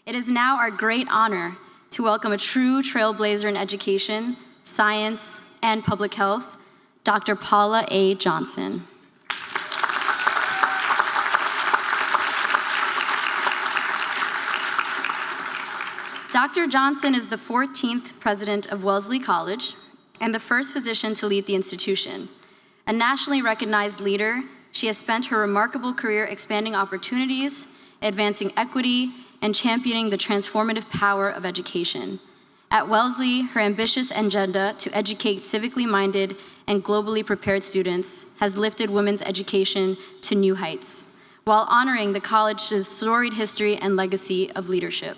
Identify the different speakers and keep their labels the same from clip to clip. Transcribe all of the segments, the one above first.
Speaker 1: It is now our great honor to welcome a true trailblazer in education, science, and public health, Dr. Paula A. Johnson. Dr. Johnson is the 14th president of Wellesley College and the first physician to lead the institution. A nationally recognized leader, she has spent her remarkable career expanding opportunities, advancing equity, and championing the transformative power of education. At Wellesley, her ambitious agenda to educate civically minded and globally prepared students has lifted women's education to new heights, while honoring the college's storied history and legacy of leadership.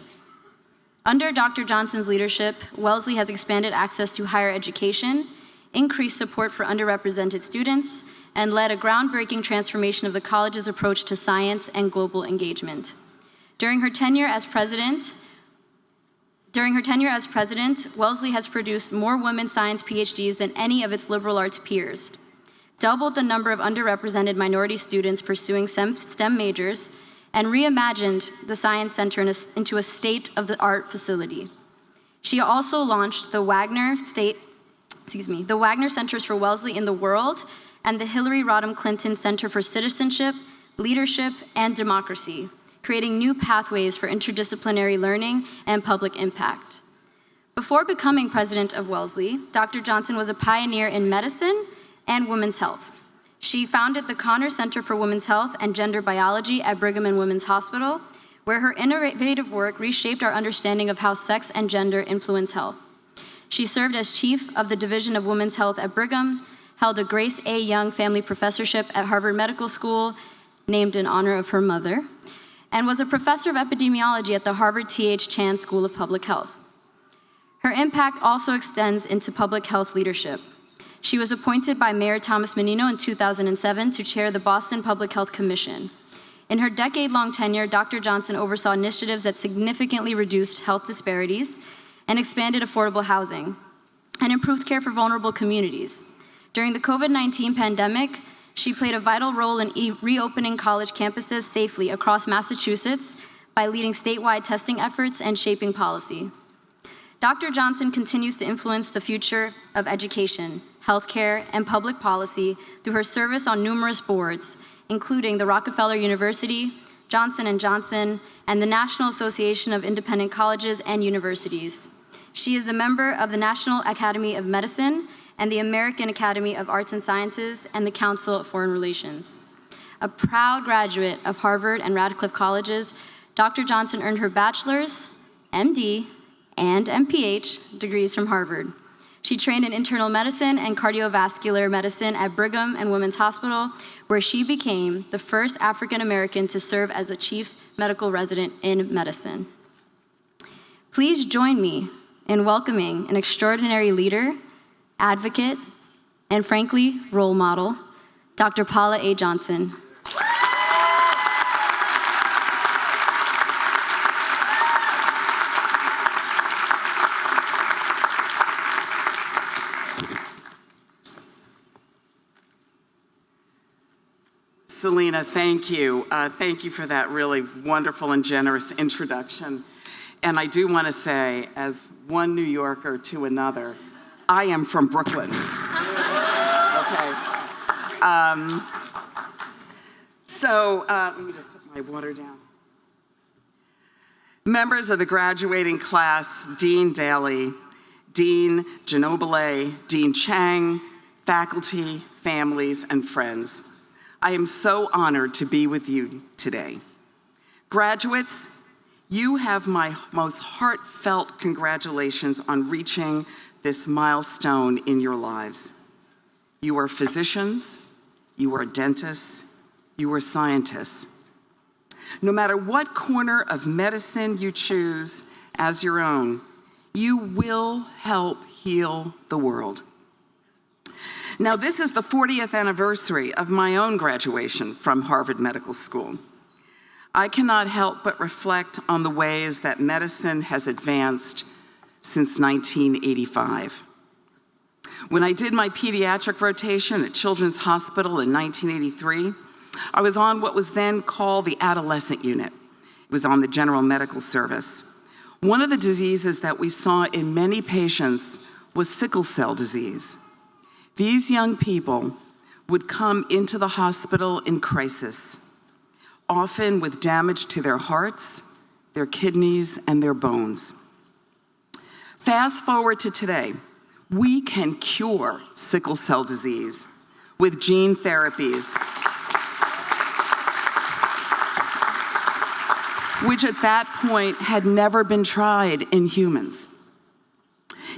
Speaker 1: Under Dr. Johnson's leadership, Wellesley has expanded access to higher education, increased support for underrepresented students, and led a groundbreaking transformation of the college's approach to science and global engagement. During her tenure as president, Wellesley has produced more women science PhDs than any of its liberal arts peers, doubled the number of underrepresented minority students pursuing STEM majors, and reimagined the Science Center into a state-of-the-art facility. She also launched the Wagner Centers for Wellesley in the World and the Hillary Rodham Clinton Center for Citizenship, Leadership, and Democracy, creating new pathways for interdisciplinary learning and public impact. Before becoming president of Wellesley, Dr. Johnson was a pioneer in medicine and women's health. She founded the Connor Center for Women's Health and Gender Biology at Brigham and Women's Hospital, where her innovative work reshaped our understanding of how sex and gender influence health. She served as chief of the Division of Women's Health at Brigham, held a Grace A. Young Family Professorship at Harvard Medical School, named in honor of her mother, and was a professor of epidemiology at the Harvard T.H. Chan School of Public Health. Her impact also extends into public health leadership. She was appointed by Mayor Thomas Menino in 2007 to chair the Boston Public Health Commission. In her decade-long tenure, Dr. Johnson oversaw initiatives that significantly reduced health disparities and expanded affordable housing, and improved care for vulnerable communities. During the COVID-19 pandemic, she played a vital role in reopening college campuses safely across Massachusetts by leading statewide testing efforts and shaping policy. Dr. Johnson continues to influence the future of education, healthcare, and public policy through her service on numerous boards, including the Rockefeller University, Johnson & Johnson, and the National Association of Independent Colleges and Universities. She is the member of the National Academy of Medicine and the American Academy of Arts and Sciences and the Council of Foreign Relations. A proud graduate of Harvard and Radcliffe Colleges, Dr. Johnson earned her bachelor's, MD, and MPH degrees from Harvard. She trained in internal medicine and cardiovascular medicine at Brigham and Women's Hospital, where she became the first African American to serve as a chief medical resident in medicine. Please join me in welcoming an extraordinary leader, advocate, and frankly, role model, Dr. Paula A. Johnson.
Speaker 2: Selena, thank you. Thank you for that really wonderful and generous introduction. And I do want to say, as one New Yorker to another, I am from Brooklyn. Okay. Let me just put my water down. Members of the graduating class, Dean Daly, Dean Ginobili, Dean Chang, faculty, families, and friends, I am so honored to be with you today. Graduates, you have my most heartfelt congratulations on reaching this milestone in your lives. You are physicians, you are dentists, you are scientists. No matter what corner of medicine you choose as your own, you will help heal the world. Now, this is the 40th anniversary of my own graduation from Harvard Medical School. I cannot help but reflect on the ways that medicine has advanced since 1985. When I did my pediatric rotation at Children's Hospital in 1983, I was on what was then called the adolescent unit. was on the general medical service. One of the diseases that we saw in many patients was sickle cell disease. These young people would come into the hospital in crisis, often with damage to their hearts, their kidneys, and their bones. Fast forward to today, we can cure sickle cell disease with gene therapies, which at that point had never been tried in humans.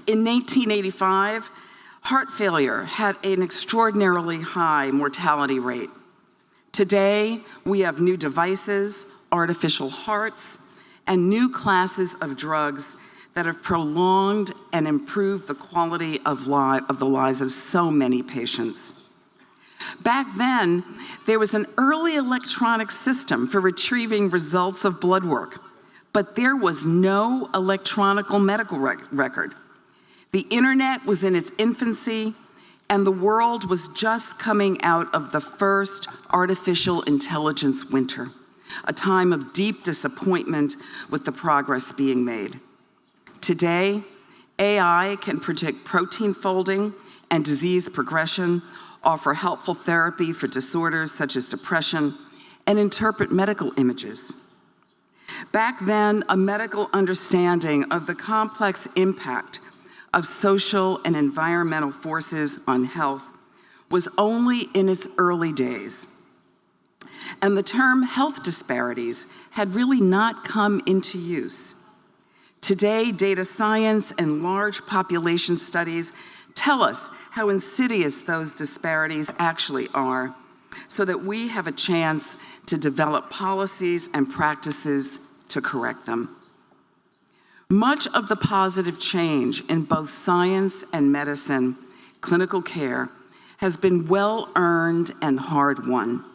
Speaker 2: In 1985, heart failure had an extraordinarily high mortality rate. Today, we have new devices, artificial hearts, and new classes of drugs that have prolonged and improved the quality of the lives of so many patients. Back then, there was an early electronic system for retrieving results of blood work, but there was no electronic medical record. The internet was in its infancy, and the world was just coming out of the first artificial intelligence winter, a time of deep disappointment with the progress being made. Today, AI can predict protein folding and disease progression, offer helpful therapy for disorders such as depression, and interpret medical images. Back then, a medical understanding of the complex impact of social and environmental forces on health was only in its early days. And the term health disparities had really not come into use. Today, data science and large population studies tell us how insidious those disparities actually are, so that we have a chance to develop policies and practices to correct them. Much of the positive change in both science and medicine, clinical care, has been well-earned and hard-won.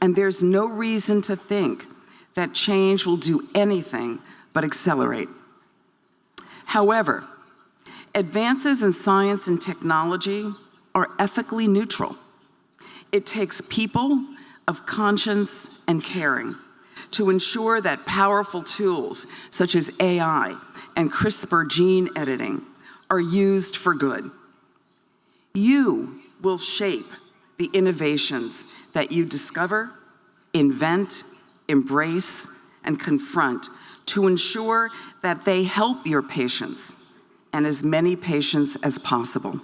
Speaker 2: And there's no reason to think that change will do anything but accelerate. However, advances in science and technology are ethically neutral. It takes people of conscience and caring to ensure that powerful tools such as AI and CRISPR gene editing are used for good. You will shape the innovations that you discover, invent, embrace, and confront to ensure that they help your patients and as many patients as possible.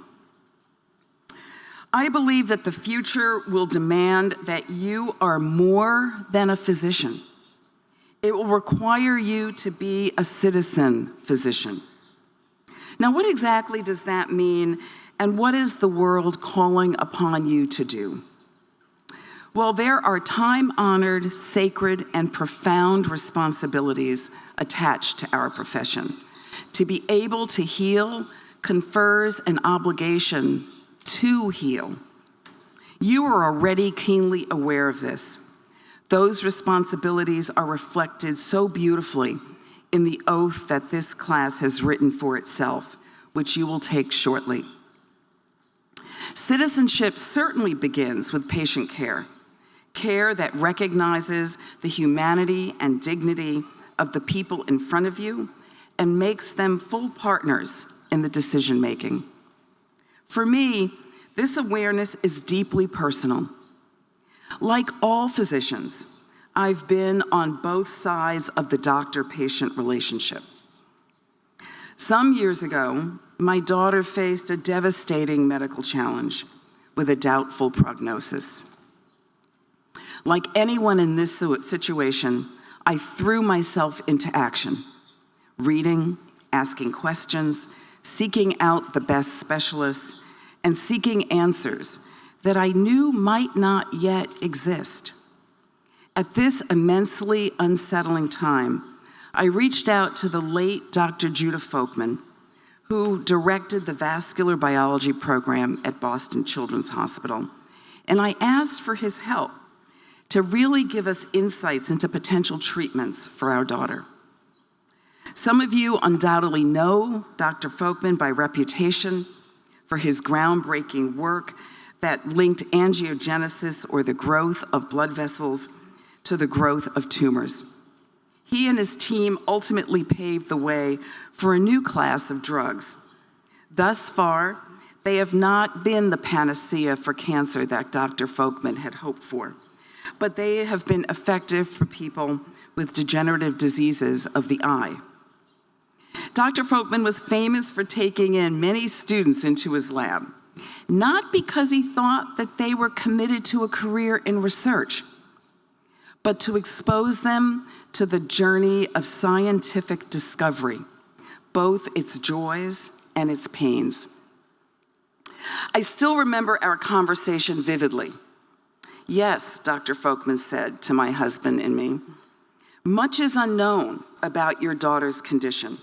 Speaker 2: I believe that the future will demand that you are more than a physician. It will require you to be a citizen physician. Now, what exactly does that mean, and what is the world calling upon you to do? Well, there are time-honored, sacred, and profound responsibilities attached to our profession. To be able to heal confers an obligation to heal. You are already keenly aware of this. Those responsibilities are reflected so beautifully in the oath that this class has written for itself, which you will take shortly. Citizenship certainly begins with patient care, care that recognizes the humanity and dignity of the people in front of you and makes them full partners in the decision-making. For me, this awareness is deeply personal. Like all physicians, I've been on both sides of the doctor-patient relationship. Some years ago, my daughter faced a devastating medical challenge with a doubtful prognosis. Like anyone in this situation, I threw myself into action, reading, asking questions, seeking out the best specialists, and seeking answers that I knew might not yet exist. At this immensely unsettling time, I reached out to the late Dr. Judah Folkman, who directed the vascular biology program at Boston Children's Hospital, and I asked for his help to really give us insights into potential treatments for our daughter. Some of you undoubtedly know Dr. Folkman by reputation for his groundbreaking work that linked angiogenesis, or the growth of blood vessels, to the growth of tumors. He and his team ultimately paved the way for a new class of drugs. Thus far, they have not been the panacea for cancer that Dr. Folkman had hoped for, but they have been effective for people with degenerative diseases of the eye. Dr. Folkman was famous for taking in many students into his lab, not because he thought that they were committed to a career in research, but to expose them to the journey of scientific discovery, both its joys and its pains. I still remember our conversation vividly. "Yes," Dr. Folkman said to my husband and me, "much is unknown about your daughter's condition,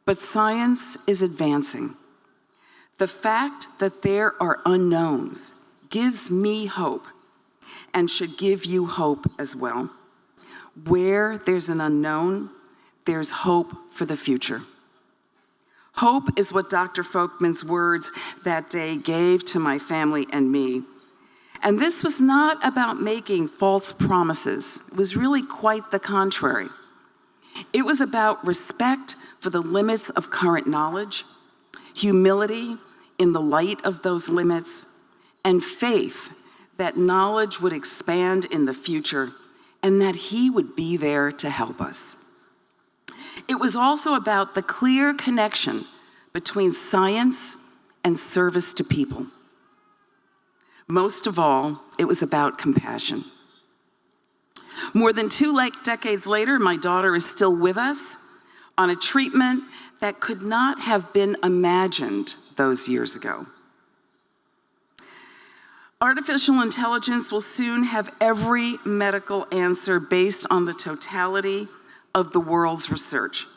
Speaker 2: but science is advancing. The fact that there are unknowns gives me hope and should give you hope as well. Where there's an unknown, there's hope for the future." Hope is what Dr. Folkman's words that day gave to my family and me. And this was not about making false promises. It was really quite the contrary. It was about respect for the limits of current knowledge, humility in the light of those limits, and faith that knowledge would expand in the future and that he would be there to help us. It was also about the clear connection between science and service to people. Most of all, it was about compassion. More than 2 decades later, my daughter is still with us on a treatment that could not have been imagined those years ago. Artificial intelligence will soon have every medical answer based on the totality of the world's research.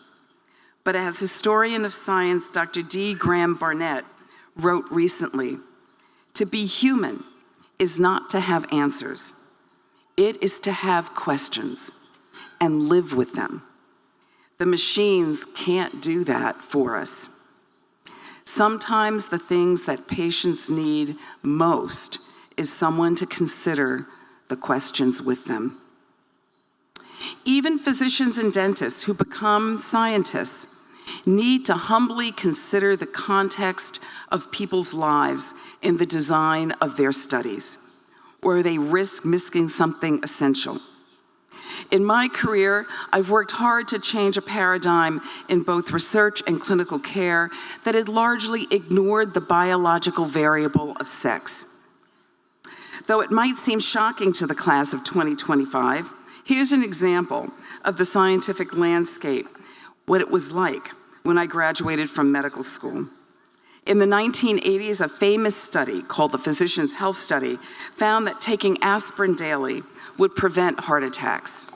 Speaker 2: But as historian of science, Dr. D. Graham Barnett wrote recently, "To be human is not to have answers. It is to have questions and live with them. The machines can't do that for us. Sometimes the things that patients need most is someone to consider the questions with them." Even physicians and dentists who become scientists need to humbly consider the context of people's lives in the design of their studies, or they risk missing something essential. In my career, I've worked hard to change a paradigm in both research and clinical care that had largely ignored the biological variable of sex. Though it might seem shocking to the class of 2025, here's an example of the scientific landscape, what it was like when I graduated from medical school. In the 1980s, a famous study called the Physician's Health Study found that taking aspirin daily would prevent heart attacks.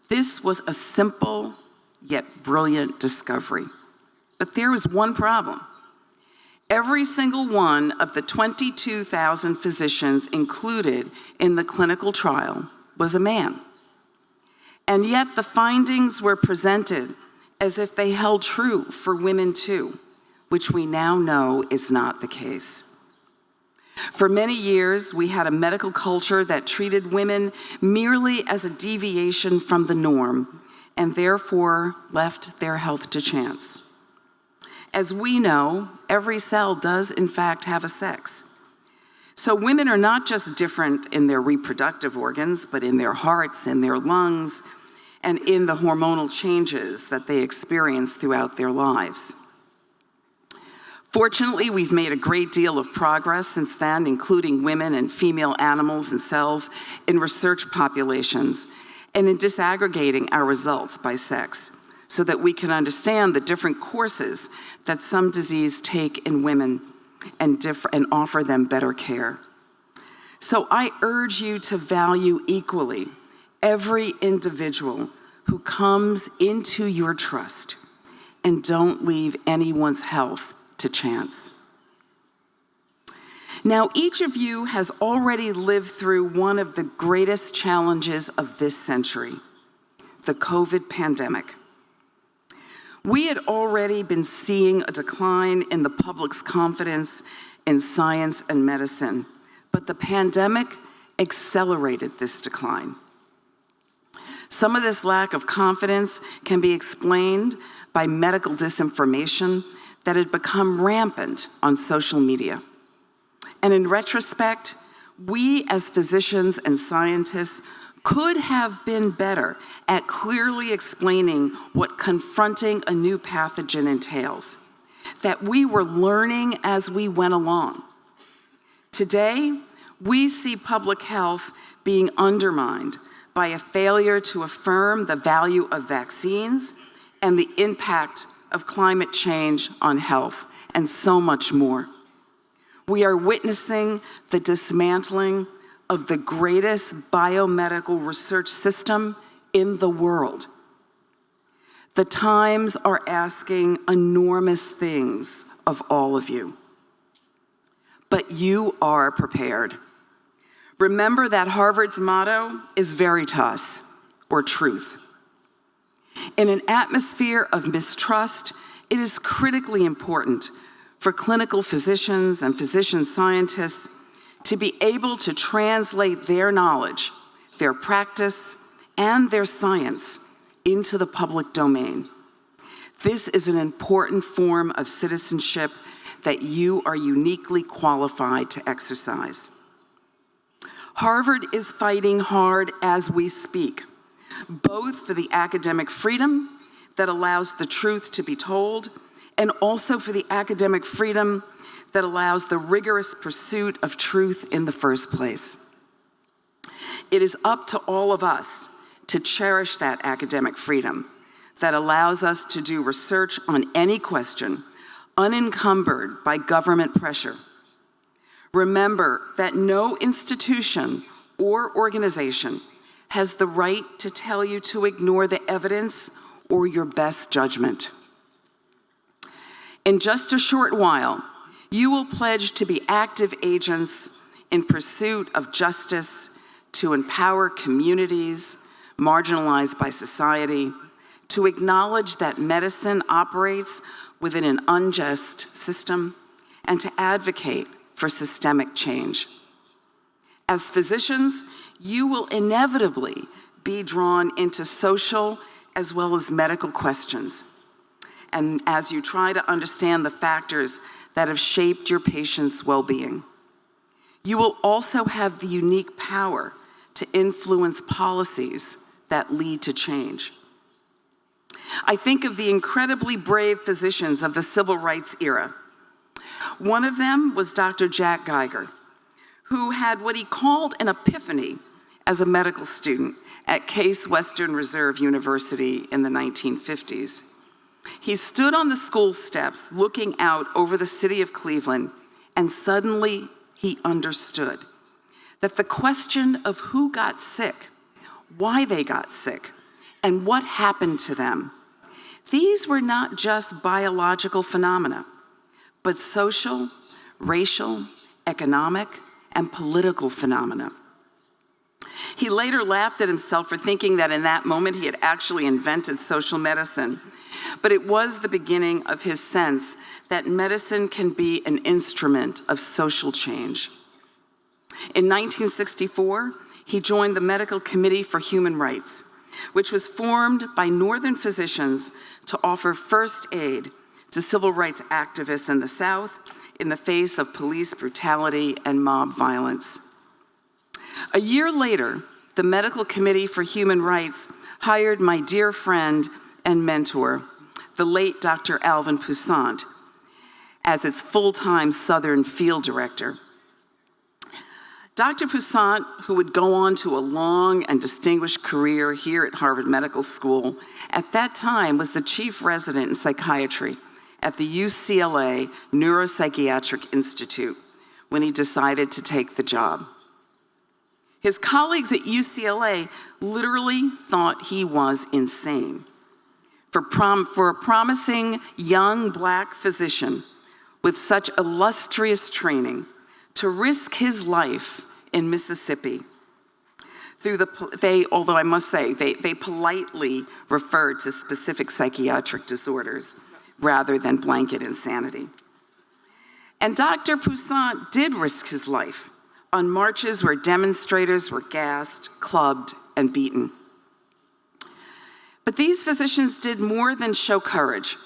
Speaker 2: This was a simple yet brilliant discovery. But there was one problem. Every single one of the 22,000 physicians included in the clinical trial was a man. And yet the findings were presented as if they held true for women too, which we now know is not the case. For many years, we had a medical culture that treated women merely as a deviation from the norm and therefore left their health to chance. As we know, every cell does in fact have a sex. So women are not just different in their reproductive organs, but in their hearts, in their lungs, and in the hormonal changes that they experience throughout their lives. Fortunately, we've made a great deal of progress since then, including women and female animals and cells in research populations, and in disaggregating our results by sex, so that we can understand the different courses that some disease take in women and offer them better care. So I urge you to value equally every individual who comes into your trust, and don't leave anyone's health to chance. Now, each of you has already lived through one of the greatest challenges of this century, the COVID pandemic. We had already been seeing a decline in the public's confidence in science and medicine, but the pandemic accelerated this decline. Some of this lack of confidence can be explained by medical disinformation that had become rampant on social media. And in retrospect, we as physicians and scientists could have been better at clearly explaining what confronting a new pathogen entails, that we were learning as we went along. Today, we see public health being undermined by a failure to affirm the value of vaccines and the impact of climate change on health, and so much more. We are witnessing the dismantling of the greatest biomedical research system in the world. The times are asking enormous things of all of you. But you are prepared. Remember that Harvard's motto is veritas, or truth. In an atmosphere of mistrust, it is critically important for clinical physicians and physician scientists to be able to translate their knowledge, their practice, and their science into the public domain. This is an important form of citizenship that you are uniquely qualified to exercise. Harvard is fighting hard as we speak, both for the academic freedom that allows the truth to be told, and also for the academic freedom that allows the rigorous pursuit of truth in the first place. It is up to all of us to cherish that academic freedom that allows us to do research on any question unencumbered by government pressure. Remember that no institution or organization has the right to tell you to ignore the evidence or your best judgment. In just a short while, you will pledge to be active agents in pursuit of justice, to empower communities marginalized by society, to acknowledge that medicine operates within an unjust system, and to advocate for systemic change. As physicians, you will inevitably be drawn into social as well as medical questions, and as you try to understand the factors that have shaped your patients' well-being. You will also have the unique power to influence policies that lead to change. I think of the incredibly brave physicians of the civil rights era. One of them was Dr. Jack Geiger, who had what he called an epiphany as a medical student at Case Western Reserve University in the 1950s. He stood on the school steps looking out over the city of Cleveland, and suddenly he understood that the question of who got sick, why they got sick, and what happened to them, these were not just biological phenomena, but social, racial, economic, and political phenomena. He later laughed at himself for thinking that in that moment he had actually invented social medicine, but it was the beginning of his sense that medicine can be an instrument of social change. In 1964, he joined the Medical Committee for Human Rights, which was formed by Northern physicians to offer first aid to civil rights activists in the South in the face of police brutality and mob violence. A year later, the Medical Committee for Human Rights hired my dear friend and mentor, the late Dr. Alvin Poussant, as its full-time Southern field director. Dr. Poussant, who would go on to a long and distinguished career here at Harvard Medical School, at that time was the chief resident in psychiatry at the UCLA Neuropsychiatric Institute when he decided to take the job. His colleagues at UCLA literally thought he was insane. For a promising young Black physician with such illustrious training to risk his life in Mississippi, although I must say, they politely referred to specific psychiatric disorders rather than blanket insanity. And Dr. Poussant did risk his life on marches where demonstrators were gassed, clubbed, and beaten. But these physicians did more than show courage.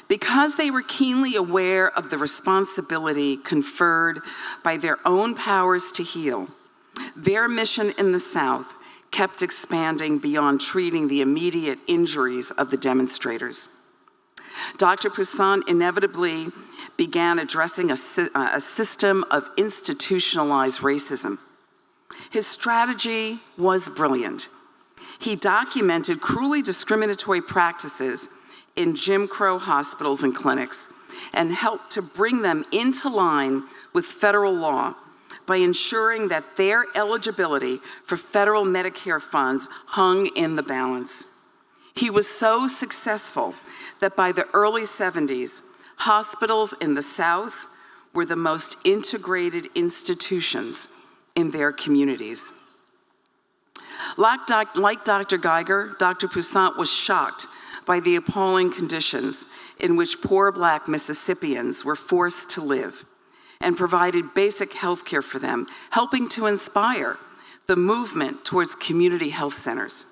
Speaker 2: Because they were keenly aware of the responsibility conferred by their own powers to heal, their mission in the South kept expanding beyond treating the immediate injuries of the demonstrators. Dr. Poussin inevitably began addressing a system of institutionalized racism. His strategy was brilliant. He documented cruelly discriminatory practices in Jim Crow hospitals and clinics and helped to bring them into line with federal law by ensuring that their eligibility for federal Medicare funds hung in the balance. He was so successful that by the early 70s, hospitals in the South were the most integrated institutions in their communities. Like Dr. Geiger, Dr. Poussin was shocked by the appalling conditions in which poor Black Mississippians were forced to live, and provided basic health care for them, helping to inspire the movement towards community health centers.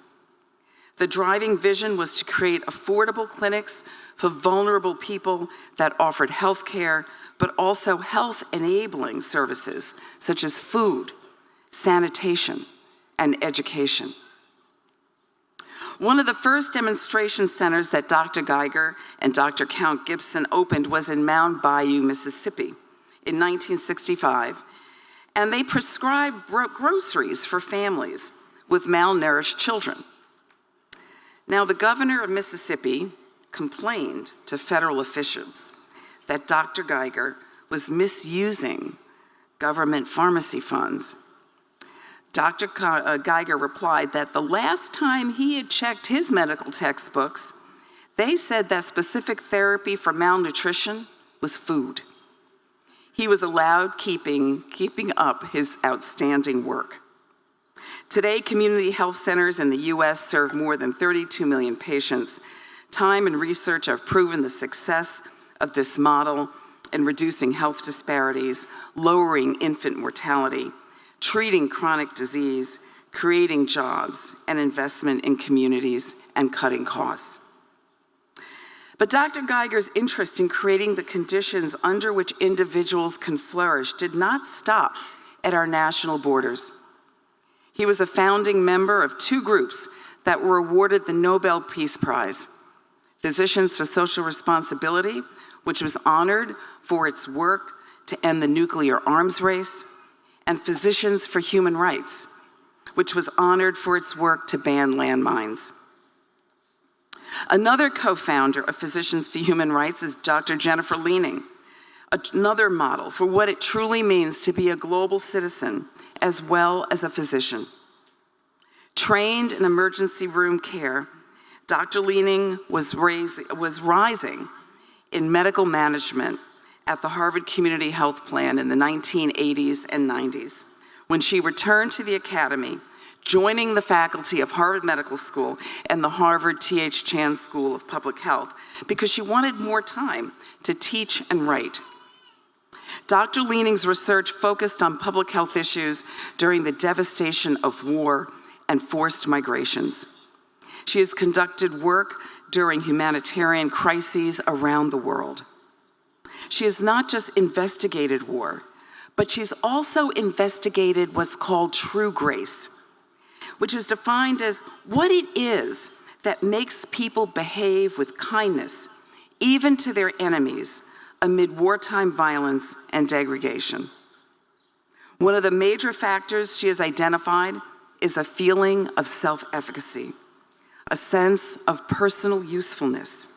Speaker 2: The driving vision was to create affordable clinics for vulnerable people that offered health care, but also health-enabling services such as food, sanitation, and education. One of the first demonstration centers that Dr. Geiger and Dr. Count Gibson opened was in Mound Bayou, Mississippi in 1965, and they prescribed groceries for families with malnourished children. Now, the governor of Mississippi complained to federal officials that Dr. Geiger was misusing government pharmacy funds. Dr. Geiger replied that the last time he had checked his medical textbooks, they said that specific therapy for malnutrition was food. He was allowed keeping up his outstanding work. Today, community health centers in the US serve more than 32 million patients. Time and research have proven the success of this model in reducing health disparities, lowering infant mortality, treating chronic disease, creating jobs, and investment in communities, and cutting costs. But Dr. Geiger's interest in creating the conditions under which individuals can flourish did not stop at our national borders. He was a founding member of two groups that were awarded the Nobel Peace Prize: Physicians for Social Responsibility, which was honored for its work to end the nuclear arms race, and Physicians for Human Rights, which was honored for its work to ban landmines. Another co-founder of Physicians for Human Rights is Dr. Jennifer Leaning, another model for what it truly means to be a global citizen as well as a physician. Trained in emergency room care, Dr. Leaning was rising in medical management at the Harvard Community Health Plan in the 1980s and 90s, when she returned to the academy, joining the faculty of Harvard Medical School and the Harvard T.H. Chan School of Public Health because she wanted more time to teach and write. Dr. Leaning's research focused on public health issues during the devastation of war and forced migrations. She has conducted work during humanitarian crises around the world. She has not just investigated war, but she's also investigated what's called true grace, which is defined as what it is that makes people behave with kindness, even to their enemies, amid wartime violence and degradation. One of the major factors she has identified is a feeling of self-efficacy, a sense of personal usefulness.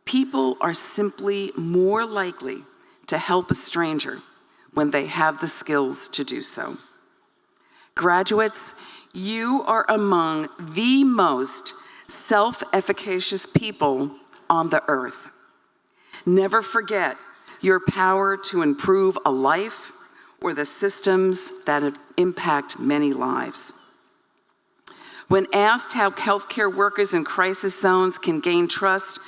Speaker 2: People are simply more likely to help a stranger when they have the skills to do so. Graduates, you are among the most self-efficacious people on the earth. Never forget your power to improve a life or the systems that impact many lives. When asked how healthcare workers in crisis zones can gain trust,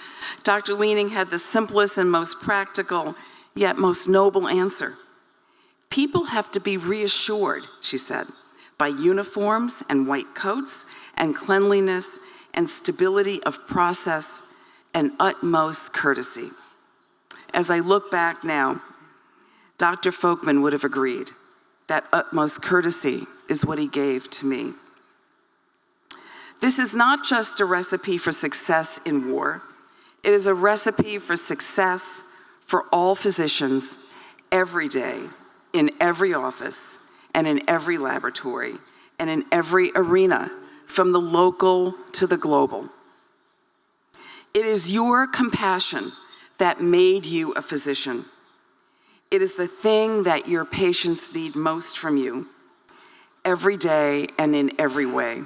Speaker 2: Dr. Leaning had the simplest and most practical, yet most noble answer. People have to be reassured, she said, by uniforms and white coats and cleanliness and stability of process and utmost courtesy. As I look back now, Dr. Folkman would have agreed that utmost courtesy is what he gave to me. This is not just a recipe for success in war. It is a recipe for success for all physicians every day, in every office, and in every laboratory, and in every arena, from the local to the global. It is your compassion that made you a physician. It is the thing that your patients need most from you, every day and in every way.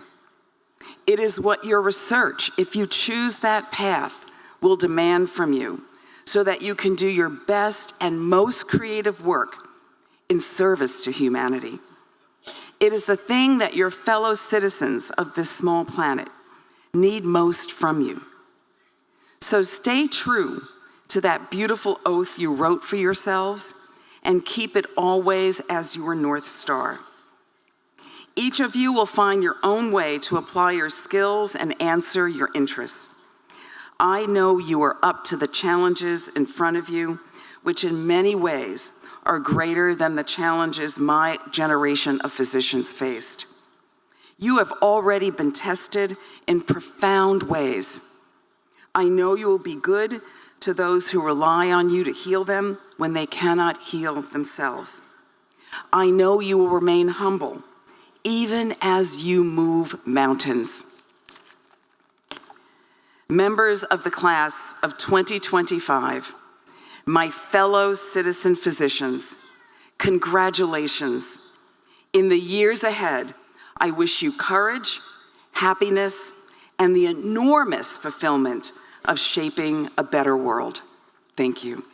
Speaker 2: It is what your research, if you choose that path, will demand from you, so that you can do your best and most creative work in service to humanity. It is the thing that your fellow citizens of this small planet need most from you. So stay true to that beautiful oath you wrote for yourselves and keep it always as your North Star. Each of you will find your own way to apply your skills and answer your interests. I know you are up to the challenges in front of you, which in many ways are greater than the challenges my generation of physicians faced. You have already been tested in profound ways. I know you will be good to those who rely on you to heal them when they cannot heal themselves. I know you will remain humble, even as you move mountains. Members of the class of 2025, my fellow citizen physicians, congratulations. In the years ahead, I wish you courage, happiness, and the enormous fulfillment of shaping a better world. Thank you.